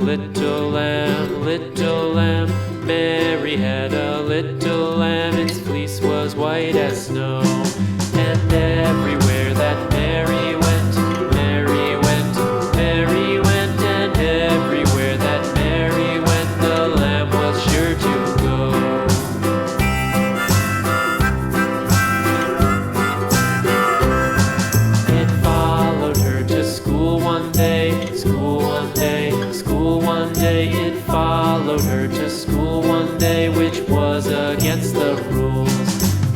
little lamb, little lamb. Mary had a little lamb, its fleece was white as snow. And everywhere that Mary went, Mary went, Mary went. And everywhere that Mary went, the lamb was sure to go. It followed her to school one day, school one day, school one day. It followed her to school one day, which was against the rules.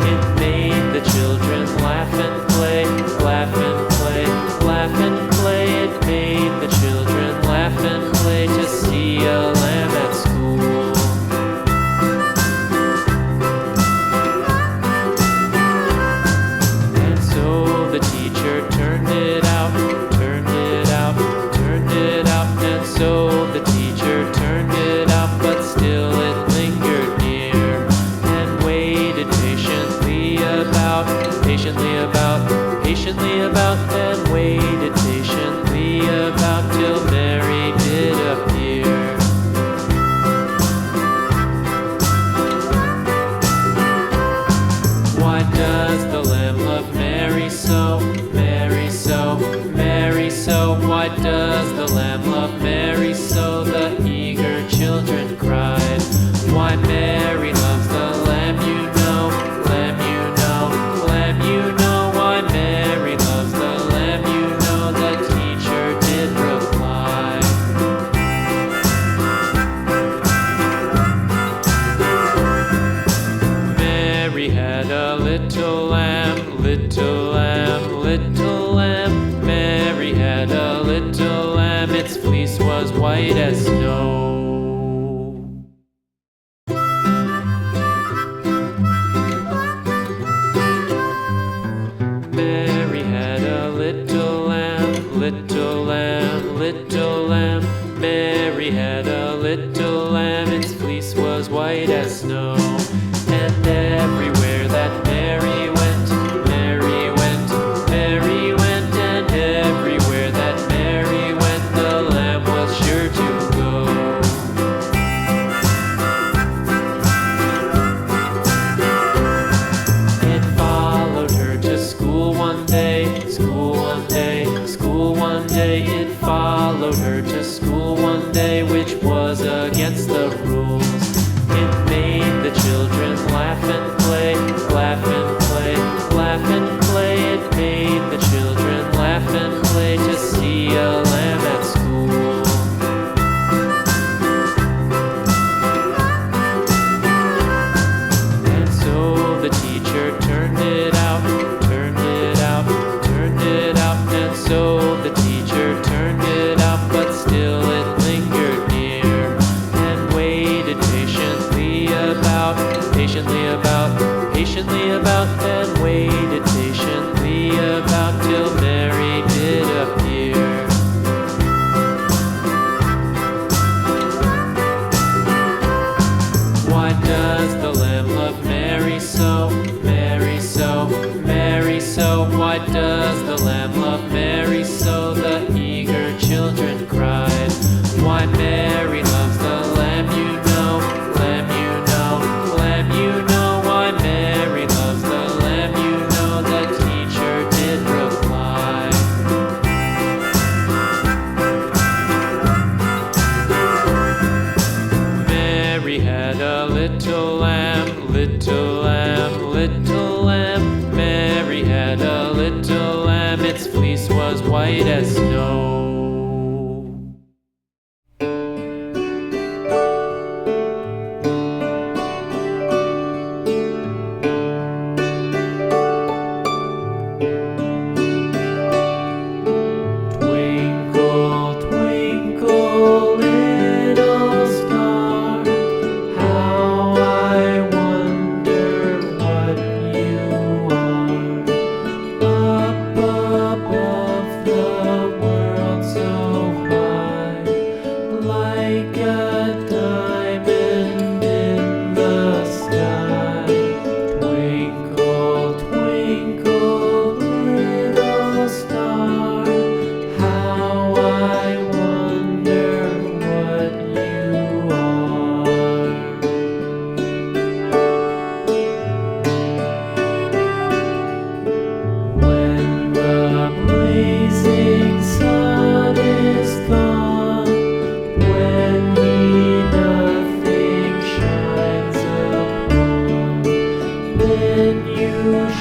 It made the children laugh and play, laugh and play, laugh and play. It made the children laugh and play to see a lamb at school. And so the teacher turned it out, turned it out, turned it out. And so the teacher turned it out, but still it lingered near and waited patiently about, patiently about, patiently about, and waited patiently about till Mary did appear. Why does the lamb love Mary so, Mary so, Mary so? Why does the lamb love Mary so? The eager children cried. Why Mary loves the lamb, you know, lamb, you know, lamb, you know. Why Mary loves the lamb, you know, the teacher did reply. Mary had a little lamb, little lamb, little lamb. Mary had a little lamb, its fleece was white as snow. Mary had a little lamb, little lamb, little lamb. Mary had a little lamb, its fleece was white as snow. And everywhere that Mary went, Mary went, Mary went. And everywhere that Mary went, the lamb was sure to go. It followed her to school one day, school one day, school one day. It followed her to school one day, which was against the rules. It made the children laugh and play, laugh and play, laugh and play. It made the children laugh and play to see a lamb at school. And so the teacher turned it out, turned it out, turned it out. And so the teacher turned it out, but still it lingered near and waited patiently about, patiently about, patiently about, and waited patiently about till Mary did appear. Why does the lamb love Mary so, Mary so, Mary so? Why does the lamb love Mary so? The eager children cried. Why Mary loves the lamb, you know, lamb, you know, lamb, you know. Why Mary loves the lamb, you know, the teacher did reply. Mary had a little lamb, little lamb, little lamb. Mary had a little lamb, its fleece was white as snow.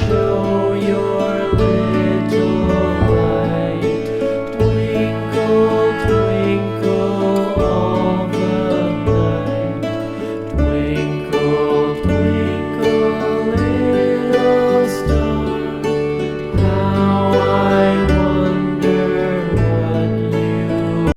children.